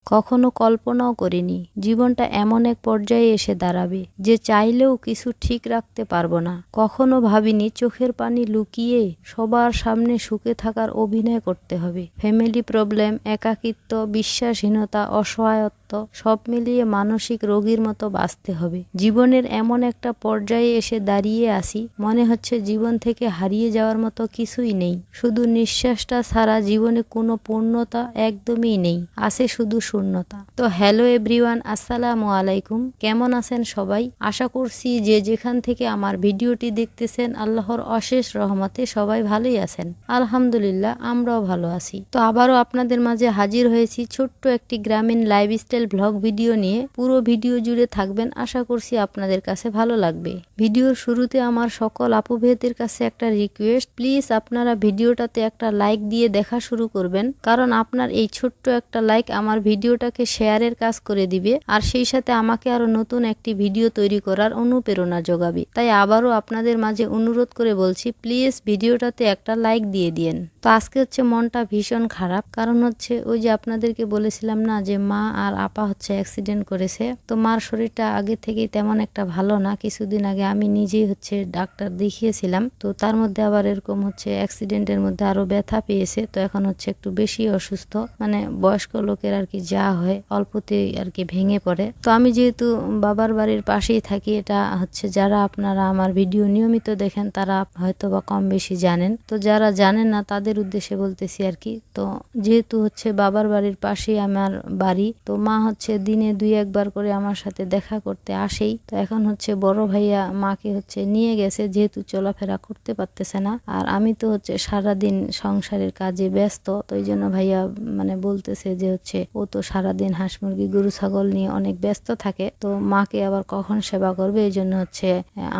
কখনো কল্পনাও করিনি জীবনটা এমন এক পর্যায়ে এসে দাঁড়াবে যে চাইলেও কিছু ঠিক রাখতে পারবো না। কখনো ভাবিনি চোখের পানি লুকিয়ে সবার সামনে সুখে থাকার অভিনয় করতে হবে। ফ্যামিলি প্রবলেম, একাকিত্ব, বিশ্বাসহীনতা, অসহায়ত্ব সব মিলিয়ে মানসিক রোগীর মতো বাঁচতে হবে। জীবনের এমন একটা পর্যায়ে এসে দাঁড়িয়ে আছি, মনে হচ্ছে জীবন থেকে হারিয়ে যাওয়ার মতো কিছুই নেই। শুধু নিঃশ্বাসটা ছাড়া জীবনে কোনো পূর্ণতা একদমই নেই, আছে শুধু শূন্যতা। তো হ্যালো এভরিওয়ান, আসসালামু আলাইকুম। কেমন আছেন সবাই? আশা করছি যে যেখান থেকে আমার ভিডিওটি দেখতেছেন আল্লাহর অশেষ রহমতে সবাই ভালোই আছেন। আলহামদুলিল্লাহ, আমরাও ভালো আছি। তো আবারও আপনাদের মাঝে হাজির হয়েছি ছোট্ট একটি গ্রামীণ লাইফস্টাইল ব্লগ ভিডিও নিয়ে। পুরো ভিডিও জুড়ে থাকবেন, আশা করছি আপনাদের কাছে ভালো লাগবে। ভিডিওর শুরুতে আমার সকল আপু ভাইদের কাছে একটা রিকোয়েস্ট, প্লিজ আপনারা ভিডিওটাতে একটা লাইক দিয়ে দেখা শুরু করবেন, কারণ আপনার এই ছোট্ট একটা লাইক আমার ভিডিওটাকে শেয়ারের কাজ করে দিবে, আর সেই সাথে আমাকে আরো নতুন একটি ভিডিও তৈরি করার অনুপ্রেরণা যোগাবে। তাই আবারও আপনাদের মাঝে অনুরোধ করে বলছি, প্লিজ ভিডিওটাতে একটা লাইক দিয়ে দিয়েন। তো আজকে হচ্ছে মনটা ভীষণ খারাপ, কারণ হচ্ছে ওই যে আপনাদেরকে বলেছিলাম না যে মা আর আপা হচ্ছে অ্যাক্সিডেন্ট করেছে। তো মার শরীরটা আগে থেকেই তেমন একটা ভালো না। কিছুদিন আগে আমি নিজেই হচ্ছে ডাক্তার দেখিয়েছিলাম, তো তার মধ্যে আবার এরকম হচ্ছে অ্যাক্সিডেন্টের মধ্যে আরো ব্যথা পেয়েছে। তো এখন হচ্ছে একটু বেশি অসুস্থ, মানে বয়স্ক লোকের আর কি যা হয় অল্পতেই আর কি ভেঙে পড়ে। তো আমি যেহেতু বাবার বাড়ির পাশেই থাকি, এটা হচ্ছে যারা আপনারা আমার ভিডিও নিয়মিত দেখেন তারা হয়তো বা কম বেশি জানেন। তো যারা জানেন না তাদের উদ্দেশ্যে বলতেছি আর কি। তো যেহেতু হচ্ছে বাবার বাড়ির পাশেই আমার বাড়ি, তো মা হচ্ছে দিনে 2-1 বার করে আমার সাথে দেখা করতে আসেই। তো এখন হচ্ছে বড় ভাইয়া মাকে হচ্ছে নিয়ে গেছে, যেহেতু চলাফেরা করতে পারতেছে না। আর আমি তো হচ্ছে সারাদিন সংসারের কাজে ব্যস্ত, তো এই জন্য ভাইয়া মানে বলতেছে যে হচ্ছে ও তো সারাদিন হাঁস মুরগি গরু ছাগল নিয়ে অনেক ব্যস্ত থাকে, তো মাকে আবার কখন সেবা করবে, এই জন্য হচ্ছে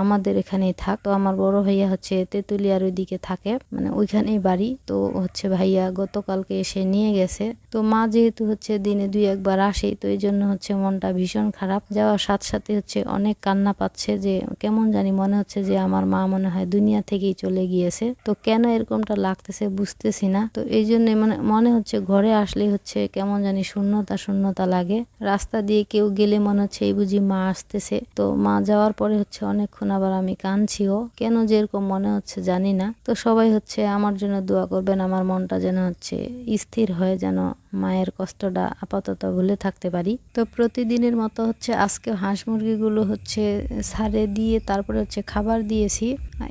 আমাদের এখানেই থাক। তো আমার বড় ভাইয়া হচ্ছে তেঁতুলিয়ার ওইদিকে থাকে, মানে ওইখানেই বাড়ি। তো হচ্ছে ভাইয়া গতকালকে এসে নিয়ে গেছে। তো মা যেহেতু হচ্ছে দিনে 2-1 বার আসে, তো এই জন্য হচ্ছে মনটা ভীষণ খারাপ। যাওয়ার সাথে সাথে হচ্ছে অনেক কান্না পাচ্ছে, যে কেমন জানি মনে হচ্ছে যে আমার মা মনে হয় দুনিয়া থেকেই চলে গিয়েছে। তো কেন এরকমটা লাগতেছে বুঝতেছি না। তো এই জন্য মানে মনে হচ্ছে ঘরে আসলে হচ্ছে কেমন জানি শূন্যতা শূন্যতা লাগে। রাস্তা দিয়ে কেউ গেলে মনে হচ্ছে এই বুঝি মা আসতেছে। তো মা যাওয়ার পরে হচ্ছে অনেকক্ষণ আবার আমি কাঁদছিও, কেন যে এরকম মনে হচ্ছে জানি না। তো সবাই হচ্ছে আমার জন্য দোয়া করবেন, আমার মনটা যেন হচ্ছে স্থির হয়ে যেন মায়ের কষ্টটা আপাতত ভুলে থাকতে পারি। তো প্রতিদিনের মতো হচ্ছে আজকে হাঁস মুরগিগুলো হচ্ছে ছাড়ে দিয়ে তারপরে হচ্ছে খাবার দিয়েছি।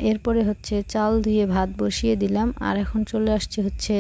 এরপরে হচ্ছে চাল ধুয়ে ভাত বসিয়ে দিলাম, আর এখন চলে আসছে হচ্ছে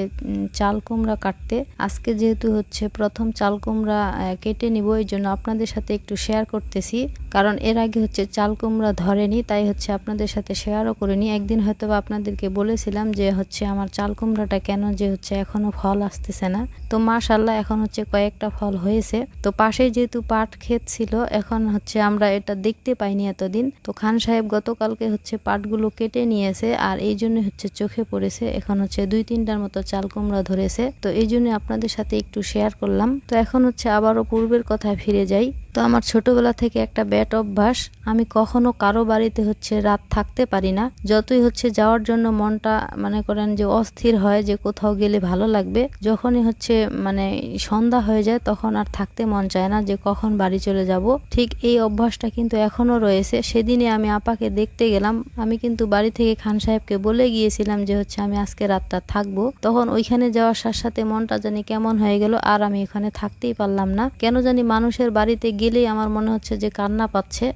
চাল কুমড়া কাটতে। আজকে যেহেতু হচ্ছে প্রথম চাল কুমড়া কেটে নিব, এই জন্য আপনাদের সাথে একটু শেয়ার করতেছি, কারণ এর আগে হচ্ছে চাল কুমড়া ধরেনি, তাই হচ্ছে আপনাদের সাথে শেয়ারও করিনি। একদিন হয়তো আপনাদেরকে বলেছিলাম যে হচ্ছে আমার চাল কুমড়াটা কেন যে হচ্ছে এখনো ফল আসতেছে না। তো মাশাআল্লাহ এখন হচ্ছে কয়েকটা ফল হয়েছে। তো পাশেই যেহেতু পাট ক্ষেত ছিল, এখন হচ্ছে আমরা এটা দেখতে পাইনি এতদিন। তো খান সাহেব গতকালকে হচ্ছে পাটগুলো কেটে নিয়েছে, আর এই জন্য হচ্ছে চোখে পড়েছে। এখন হচ্ছে 2-3টার মতো চাল কুমড়া ধরেছে, তো এই জন্য আপনাদের সাথে একটু শেয়ার করলাম। তো এখন হচ্ছে আবারও পূর্বের কথায় ফিরে যাই। তো আমার ছোটবেলা থেকে একটা ব্যাড অভ্যাস, আমি কখনো কারো বাড়িতে হচ্ছে রাত থাকতে পারি না। যতই হচ্ছে যাওয়ার জন্য মনটা মনে করেন যে অস্থির হয়, যে কোথাও গেলে ভালো লাগবে, যখনই হচ্ছে মানে সন্ধ্যা হয়ে যায় তখন আর থাকতে মন চায় না, যে কখন বাড়ি চলে যাব। ঠিক এই অভ্যাসটা কিন্তু এখনো রয়েছে। সেদিনে আমি আপাকে দেখতে গেলাম, আমি কিন্তু বাড়ি থেকে খান সাহেবকে বলে গিয়েছিলাম যে হচ্ছে আমি আজকে রাতটা থাকবো। তখন ওইখানে যাওয়ার সাথে সাথে মনটা জানি কেমন হয়ে গেল, আর আমি এখানে থাকতেই পারলাম না। কেন জানি মানুষের বাড়িতে গেলেই আমার মনে হচ্ছে যে কান্না পাচ্ছে,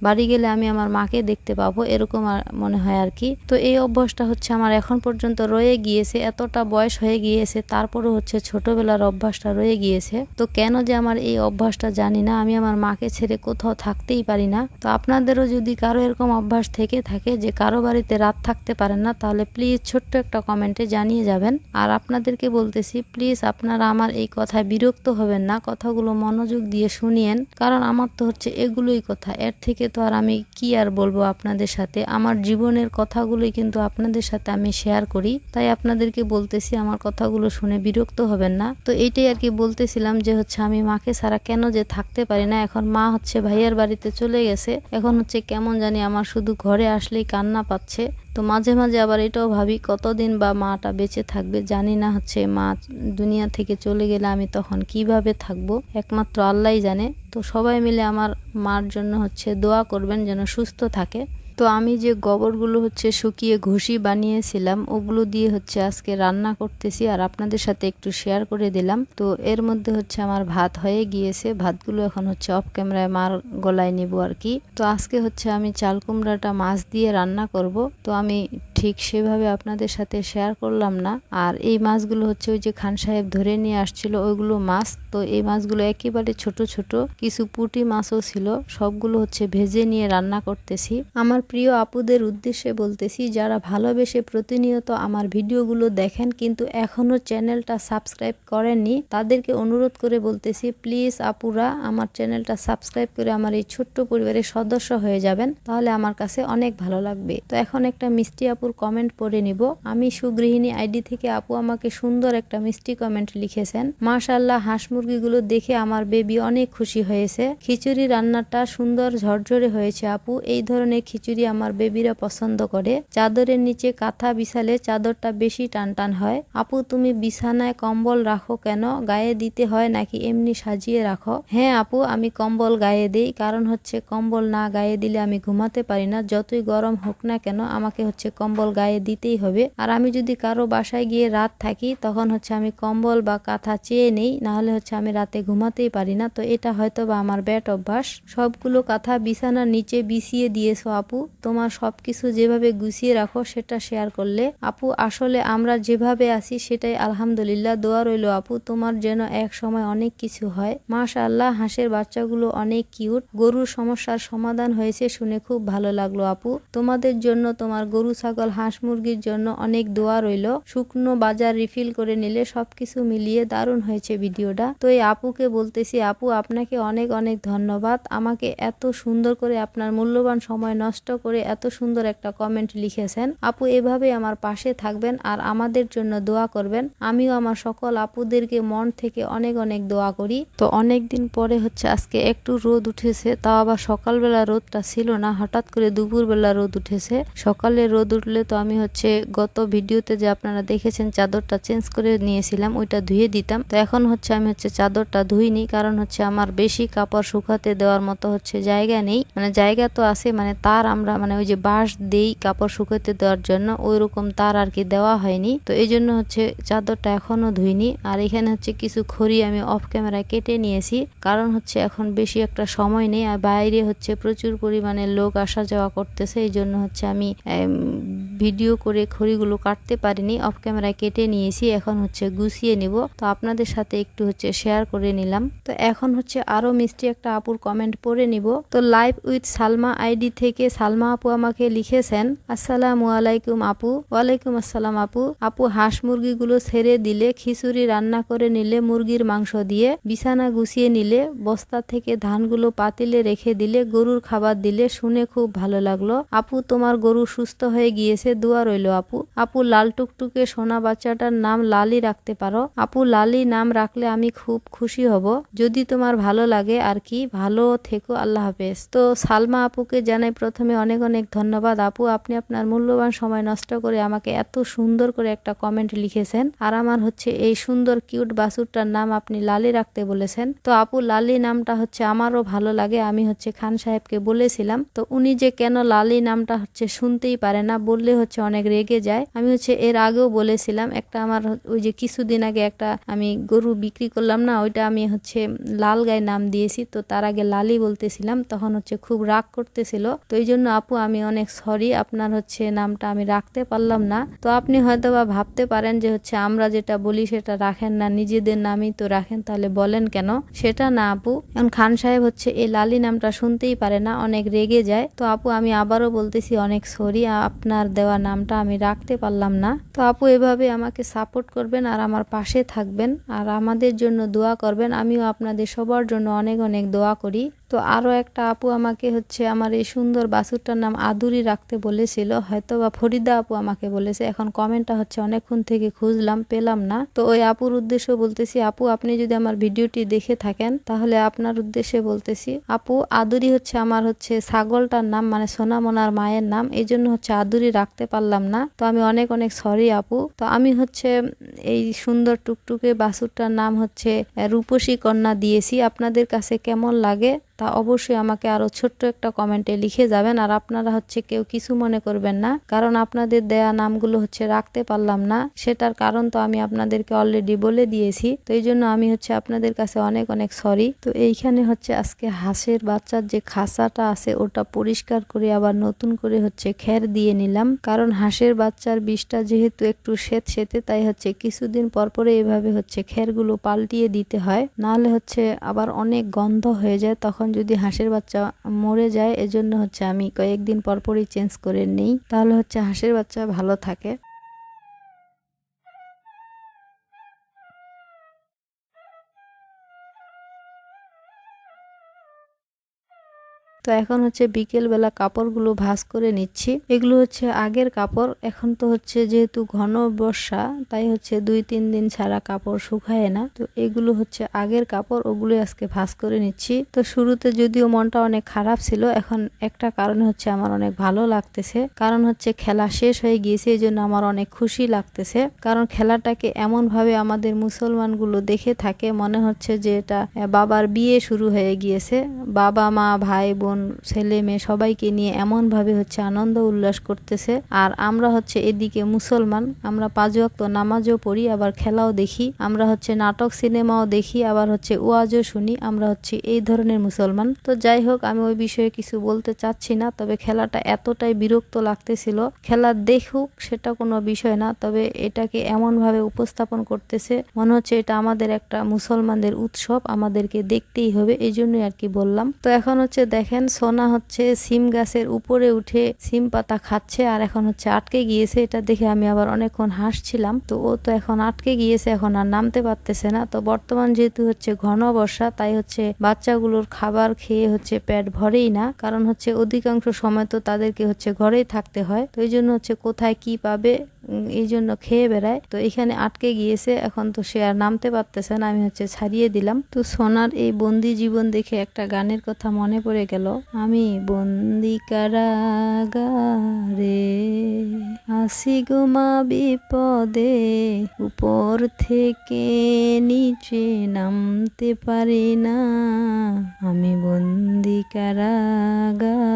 বাড়ি গেলে আমি আমার মাকে দেখতে পাবো, এরকম মনে হয় আর কি। তো এই অভ্যাসটা হচ্ছে আমার এখন পর্যন্ত রয়ে গিয়েছে, এতটা বয়স হয়ে গিয়েছে তারপরও হচ্ছে ছোটবেলার অভ্যাসটা রয়ে গিয়েছে। তো কেন যে আমার এই অভ্যাসটা জানি না, আমি আমার মাকে ছেড়ে কোথাও থাকতেই পারি না। তো আপনাদেরও যদি কারো এরকম অভ্যাস থেকে থাকে যে কারো বাড়িতে রাত থাকতে পারেন না, তাহলে প্লিজ ছোট্ট একটা কমেন্টে জানিয়ে যাবেন। আর আপনাদেরকে বলতেছি, প্লিজ আপনারা আমার এই কথায় বিরক্ত হবেন না, কথাগুলো মনোযোগ দিয়ে শুনিয়েন, কারণ আমার তো হচ্ছে এগুলোই কথা, এর থেকে তো আর আমি কি আর বলবো আপনাদের সাথে। আমার জীবনের কথাগুলোই কিন্তু আপনাদের সাথে আমি শেয়ার করি, তাই আপনাদেরকে বলতেছি আমার কথাগুলো শুনে বিরক্ত হবেন না। তো এইটাই আর কি বলতেছিলাম, যে হচ্ছে আমি মাকে ছাড়া কেন যে থাকতে পারি না। এখন মা হচ্ছে ভাইয়ার বাড়িতে চলে গেছে, এখন হচ্ছে কেমন জানি আমার শুধু ঘরে আসলেই কান্না পাচ্ছে। তো মাঝে মাঝে আবার এটাও ভাবি কতদিন বা মাটা বেঁচে থাকবে, জানি না হচ্ছে মা দুনিয়া থেকে চলে গেলে আমি তখন কিভাবে থাকবো, একমাত্র আল্লাহই জানে। তো সবাই মিলে আমার মার জন্য হচ্ছে দোয়া করবেন যেন সুস্থ থাকে। তো আমি যে গোবরগুলো হচ্ছে শুকিয়ে ঘষি বানিয়েছিলাম ওগুলো দিয়ে হচ্ছে আজকে রান্না করতেছি আর আপনাদের সাথে একটু শেয়ার করে দিলাম। তো এর মধ্যে হচ্ছে আমার ভাত হয়ে গিয়েছে, ভাতগুলো এখন হচ্ছে অফ ক্যামেরায় মার গলায় নিব আর কি। তো আজকে হচ্ছে আমি চাল কুমড়াটা মাছ দিয়ে রান্না করব। তো আমি ঠিক সেভাবে আপনাদের সাথে শেয়ার করলাম না। আর এই মাছগুলো হচ্ছে ওই যে খান সাহেব ধরে নিয়ে আসছিল ওইগুলো মাছ। তো এই মাছগুলো একেবারে ছোট ছোট, কিছু পুঁটি মাছও ছিল, সবগুলো হচ্ছে ভেজে নিয়ে রান্না করতেছি। আমার প্রিয় আপুদের উদ্দেশ্যে বলতেছি, যারা ভালোবেসে প্রতিনিয়ত আমার ভিডিওগুলো দেখেন কিন্তু এখনো চ্যানেলটা সাবস্ক্রাইব করেননি, তাদেরকে অনুরোধ করে বলতেছি প্লিজ আপুরা আমার চ্যানেলটা সাবস্ক্রাইব করে আমার এই ছোট্ট পরিবারের সদস্য হয়ে যাবেন, তাহলে আমার কাছে অনেক ভালো লাগবে। তো এখন একটা মিষ্টি আপুর কমেন্ট পড়ে নিব। আমি সুগৃহিণী আইডি থেকে আপু আমাকে সুন্দর একটা মিষ্টি কমেন্ট লিখেছেন, মাশাআল্লাহ হাঁস মুরগিগুলো দেখে আমার বেবি অনেক খুশি হয়েছে, খিচুড়ি রান্নাটা সুন্দর ঝরঝরে হয়েছে আপু, এই ধরনের খিচুড়ি আমার বেবিরা পছন্দ করে। চাদরের নিচে কাঁথা বিছালে চাদরটা বেশি টান টান হয়। আপু তুমি বিছানায় কম্বল রাখো কেন, গায়ে দিতে হয় নাকি এমনি সাজিয়ে রাখো? হ্যাঁ আপু আমি কম্বল গায়ে দিই, কারণ হচ্ছে কম্বল না গায়ে দিলে আমি ঘুমাতে পারি না, যতই গরম হোক না কেন আমাকে হচ্ছে কম্বল গায়ে দিতেই হবে। আর আমি যদি কারো বাসায় গিয়ে রাত থাকি তখন হচ্ছে আমি কম্বল বা কাঁথা চেয়ে নেই, না হলে হচ্ছে আমি রাতে ঘুমাতেই পারি না। তো এটা হয়তো বা আমার ব্যাড অভ্যাস। সবগুলো কাঁথা বিছানার নিচে বিছিয়ে দিয়েছো আপু, তোমার সবকিছু যেভাবে গুছিয়ে রাখো সেটা শেয়ার করলে। আপু আসলে আমরা যেভাবে আছি সেটাই আলহামদুলিল্লাহ, দোয়া রইল আপু তোমার যেন এক সময় অনেক কিছু হয়। মাশাআল্লাহ হাঁসের বাচ্চাগুলো অনেক কিউট, গরুর সমস্যার সমাধান হয়েছে শুনে খুব ভালো লাগলো আপু, তোমাদের জন্য তোমার গরু ছাগল হাঁস মুরগির জন্য অনেক দোয়া রইল। শুকনো বাজার রিফিল করে নিলে সবকিছু মিলিয়ে দারুণ হয়েছে ভিডিওটা। তো এই আপুকে বলতেছি আপু আপনাকে অনেক অনেক ধন্যবাদ, আমাকে এত সুন্দর করে আপনার মূল্যবান সময় নষ্ট করে এত সুন্দর একটা কমেন্ট লিখেছেন। আপু এভাবে আমার পাশে থাকবেন আর আমাদের জন্য দোয়া করবেন। আমিও আমার সকল আপুদেরকে মন থেকে অনেক অনেক দোয়া করি। তো অনেক দিন পরে হচ্ছে আজকে একটু রোদ উঠেছে, তাও আবার সকালবেলা রোদটা ছিল না, হঠাৎ করে দুপুরবেলা রোদ উঠেছে। সকালে রোদ উঠলে তো আমি হচ্ছে গত ভিডিওতে যে আপনারা দেখেছেন চাদরটা চেঞ্জ করে নিয়েছিলাম ওইটা ধুয়ে দিতাম। তো এখন হচ্ছে আমি হচ্ছে চাদরটা ধুইনি, কারণ হচ্ছে আমার বেশি কাপড় শুকাতে দেওয়ার মতো হচ্ছে জায়গা নেই, মানে জায়গা তো আছে মানে তার আমরা মানে ওই যে বাঁশ দেই কাপড় শুকাতে দেওয়ার জন্য, ওই রকম তার আর কি দেওয়া হয়নি। তো এই জন্য হচ্ছে চাদরটা এখনো ধুইনি। আর এখানে হচ্ছে কিছু খড়ি আমি অফ ক্যামেরায় কেটে নিয়েছি, কারণ হচ্ছে এখন বেশি একটা সময় নেই আর বাইরে হচ্ছে প্রচুর পরিমাণে লোক আসা যাওয়া করতেছে, এই জন্য হচ্ছে আমি ভিডিও করে খড়িগুলো কাটতে পারিনি, অফ ক্যামেরায় কেটে নিয়েছি। এখন হচ্ছে গুছিয়ে নিব, তো আপনাদের সাথে একটু হচ্ছে শেয়ার করে নিলাম। তো এখন হচ্ছে আরো মিষ্টি একটা আপুর কমেন্ট পড়ে নিব। তো লাইভ উইথ সালমা আইডি থেকে সালমা আপু আমাকে লিখেছেন, আসসালামু আলাইকুম আপু। ওয়ালাইকুম আসসালাম আপু। আপু হাঁস মুরগিগুলো ছেড়ে দিলে, খিচুড়ি রান্না করে নিলে মুরগির মাংস দিয়ে, বিছানা গুছিয়ে নিলে, বস্তা থেকে ধানগুলো পাতিলে রেখে দিলে, গরুর খাবার দিলে, শুনে খুব ভালো লাগলো আপু, তোমার গরু সুস্থ হয়ে গিয়েছে, দোয়া রইল আপু। আপু লাল টুকটুকে সোনা বাচ্চাটার নাম লালি রাখতে পারো আপু, লালি নাম রাখলে আমি খুব খুশি হব, যদি তোমার ভালো লাগে আর কি, ভালো থেকো, আল্লাহ হাফেজ। তো সালমা আপুকে জানাই প্রথমে অনেক অনেক ধন্যবাদ আপু, আপনি আপনার মূল্যবান সময় নষ্ট করে আমাকে এত সুন্দর করে একটা কমেন্ট লিখেছেন। আর আমার হচ্ছে এই সুন্দর কিউট বাছুরটার নাম আপনি লালি রাখতে বলেছেন। তো আপু লালি নামটা হচ্ছে আমারও ভালো লাগে, আমি হচ্ছে খান সাহেবকে বলেছিলাম, তো উনি যে কেন লালি নামটা হচ্ছে শুনতেই পারে না, বললে হচ্ছে অনেক রেগে যায়। আমি হচ্ছে এর আগেও বলেছিলাম, একটা আমার ওই যে কিছুদিন আগে একটা আমি গরু বিক্রি করলাম না, ওইটা আমি হচ্ছে লাল গায়ে নাম দিয়েছি, তো তার আগে লালি বলতেছিলাম, তখন হচ্ছে খুব রাগ করতেছিল। তো এই জন্য আপু আমি অনেক সরি, আপনার হচ্ছে নামটা আমি রাখতে পারলাম না। তো আপনি হয়তো বা ভাবতে পারেন যে হচ্ছে আমরা যেটা বলি সেটা রাখেন না, নিজেদের নামই তো রাখেন, তাহলে বলেন কেন? সেটা না আপু, এখন খান সাহেব হচ্ছে এই লালি নামটা শুনতেই পারে না, অনেক রেগে যায়। তো আপু আমি আবারও বলতেছি অনেক সরি, আপনার দেওয়া নামটা আমি রাখতে পারলাম না। তো আপু এভাবে আমাকে সাপোর্ট করবেন আর আমার পাশে থাকবেন আর আমাদের জন্য দোয়া করবেন, আমিও আপনাদের সবার জন্য অনেক অনেক দোয়া করি। তো আরও একটা আপু আমাকে হচ্ছে আমার এই সুন্দর বাছুরটার নাম আদুরি রাখতে বলেছিল, হয়তো বা ফরিদা আপু আমাকে বলেছে। এখন কমেন্টটা হচ্ছে অনেকক্ষণ থেকে খুঁজলাম, পেলাম না। তো ওই আপুর উদ্দেশ্য বলতেছি, আপু আপনি যদি আমার ভিডিওটি দেখে থাকেন তাহলে আপনার উদ্দেশ্যে বলতেছি, আপু আদুরি হচ্ছে আমার হচ্ছে ছাগলটার নাম, মানে সোনামোনার মায়ের নাম, এই জন্য হচ্ছে আদুরি রাখতে পারলাম না। তো আমি অনেক অনেক সরি আপু। তো আমি হচ্ছে এই সুন্দর টুকটুকে বাছুরটার নাম হচ্ছে রূপসী কন্যা দিয়েছি। আপনাদের কাছে কেমন লাগে তা অবশ্যই আমাকে আরও ছোট্ট একটা কমেন্টে লিখে যাবেন। আর আপনারা হচ্ছে কেউ কিছু মনে করবেন না, কারণ আপনাদের দেয়া নামগুলো হচ্ছে রাখতে পারলাম না, সেটার কারণ তো আমি আপনাদেরকে অলরেডি বলে দিয়েছি। তো এই জন্য আমি হচ্ছে আপনাদের কাছে অনেক অনেক সরি। তো এইখানে হচ্ছে আজকে হাঁসের বাচ্চার যে খাঁচাটা আছে ওটা পরিষ্কার করে আবার নতুন করে হচ্ছে খ্যার দিয়ে নিলাম, কারণ হাঁসের বাচ্চার বিষটা যেহেতু একটু সেতে তাই হচ্ছে কিছুদিন পর পরে এভাবে হচ্ছে খ্যারগুলো পাল্টিয়ে দিতে হয়, নাহলে হচ্ছে আবার অনেক গন্ধ হয়ে যায়, তখন যদি হাঁসের বাচ্চা মরে যায়। এজন্য হচ্ছে আমি কয়েকদিন পর পরই চেঞ্জ করে নেই, তাহলে হচ্ছে হাঁসের বাচ্চা ভালো থাকে। তো এখন হচ্ছে বিকেলবেলা কাপড়গুলো ভাঁজ করে নিচ্ছি। এগুলো হচ্ছে আগের কাপড়, এখন তো হচ্ছে যেহেতু ঘন বর্ষা তাই হচ্ছে 2-3 দিন ছাড়া কাপড় শুকায় না। তো এগুলো হচ্ছে আগের কাপড়, ওগুলো আজকে ভাঁজ করে নিচ্ছি। তো শুরুতে যদিও মনটা অনেক খারাপ ছিল, এখন একটা কারণে হচ্ছে আমার অনেক ভালো লাগতেছে, কারণ হচ্ছে খেলা শেষ হয়ে গিয়েছে, এই জন্য আমার অনেক খুশি লাগতেছে। কারণ খেলাটাকে এমন ভাবে আমাদের মুসলমানগুলো দেখে থাকে, মনে হচ্ছে যে এটা বাবার বিয়ে শুরু হয়ে গিয়েছে। বাবা মা ভাই বোন ছেলে মেয়ে সবাইকে নিয়ে এমন ভাবে হচ্ছে আনন্দ উল্লাস করতেছে। আর আমরা হচ্ছে এদিকে মুসলমান, আমরা 5 ওয়াক্ত নামাজও পড়ি, আবার খেলাও দেখি, আমরা হচ্ছে নাটক সিনেমাও দেখি, আবার হচ্ছে ওয়াজও শুনি, আমরা হচ্ছে এই ধরনের মুসলমান। তো যাই হোক, আমি ওই বিষয়ে কিছু বলতে চাচ্ছি না, তবে খেলাটা এতটাই বিরক্ত লাগতেছিল। খেলা দেখুক সেটা কোনো বিষয় না, তবে এটাকে এমন ভাবে উপস্থাপন করতেছে মনে হচ্ছে এটা আমাদের একটা মুসলমানদের উৎসব, আমাদেরকে দেখতেই হবে, এই জন্যই আর কি বললাম। তো এখন হচ্ছে দেখেন সোনা হচ্ছে সিম গাছের উপরে উঠে সিম পাতা খাচ্ছে, আর এখন হচ্ছে আটকে গিয়েছে। এটা দেখে আমি আবার অনেকক্ষণ হাসছিলাম। তো ও তো এখন আটকে গিয়েছে, এখন আর নামতে পারতেছে না। তো বর্তমান যেহেতু হচ্ছে ঘন বর্ষা, তাই হচ্ছে বাচ্চাগুলোর খাবার খেয়ে হচ্ছে পেট ভরেই না, কারণ হচ্ছে অধিকাংশ সময় তো তাদেরকে হচ্ছে ঘরেই থাকতে হয়। তো এই জন্য হচ্ছে কোথায় কি পাবে এই জন্য খেয়ে বেড়ায়। তো এখানে আটকে গিয়েছে, এখন তো সে আর নামতে পারতেছে না, আমি হচ্ছে ছাড়িয়ে দিলাম। তো সোনার এই বন্দি জীবন দেখে একটা গানের কথা মনে পড়ে গেল, আমি বন্দি কারাগারে আসি গো মা বিপদে, উপর থেকে নিচে নামতে পারি না, আমি বন্দি কারাগারে।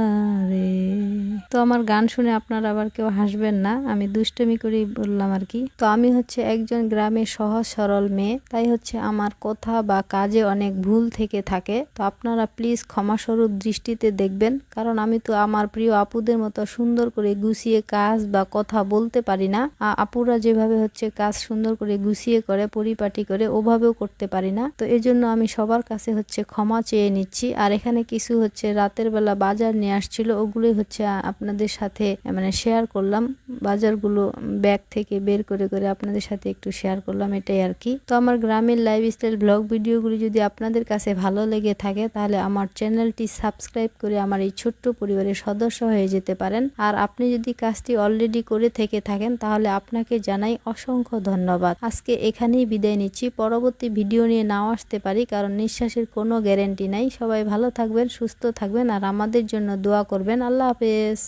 তো আমার গান শুনে আপনারা আবার কেউ হাসবেন না, আমি দুষ্টমি করেই বললাম আর কি। তো আমি হচ্ছে একজন গ্রামের সহজ সরল মেয়ে, তাই হচ্ছে আমার কথা বা কাজে অনেক ভুল থেকে থাকে। তো আপনারা প্লিজ ক্ষমাস্বরূপ দৃষ্টিতে দেখবেন, কারণ আমি তো আমার প্রিয় আপুদের মতো সুন্দর করে গুছিয়ে কাজ বা কথা বলতে পারি না। আপুরা যেভাবে হচ্ছে কাজ সুন্দর করে গুছিয়ে করে পরিপাটি করে ওভাবেও করতে পারি না। তো এই জন্য আমি সবার কাছে হচ্ছে ক্ষমা চেয়ে নিচ্ছি। আর এখানে কিছু হচ্ছে রাতের বেলা বাজার নিয়ে আসছিল, ওগুলোই হচ্ছে আপনাদের সাথে মানে শেয়ার করলাম। বাজারগুলো ব্যাগ থেকে বের করে করে আপনাদের সাথে একটু শেয়ার করলাম, এটাই আর কি। তো আমার গ্রামের লাইফস্টাইল ব্লগ ভিডিওগুলি যদি আপনাদের কাছে ভালো লেগে থাকে তাহলে আমার চ্যানেলটি সাবস্ক্রাইব করে আমার এই ছোট্ট পরিবারের সদস্য হয়ে যেতে পারেন। আর আপনি যদি কাজটি অলরেডি করে থেকে থাকেন তাহলে আপনাকে জানাই অসংখ্য ধন্যবাদ। আজকে এখানেই বিদায় নিচ্ছি, পরবর্তী ভিডিও নিয়ে নাও আসতে পারি, কারণ নিঃশ্বাসের কোনো গ্যারেন্টি নাই। সবাই ভালো থাকবেন, সুস্থ থাকবেন, আর আমাদের জন্য দোয়া করবেন। আল্লাহ হাফেজ।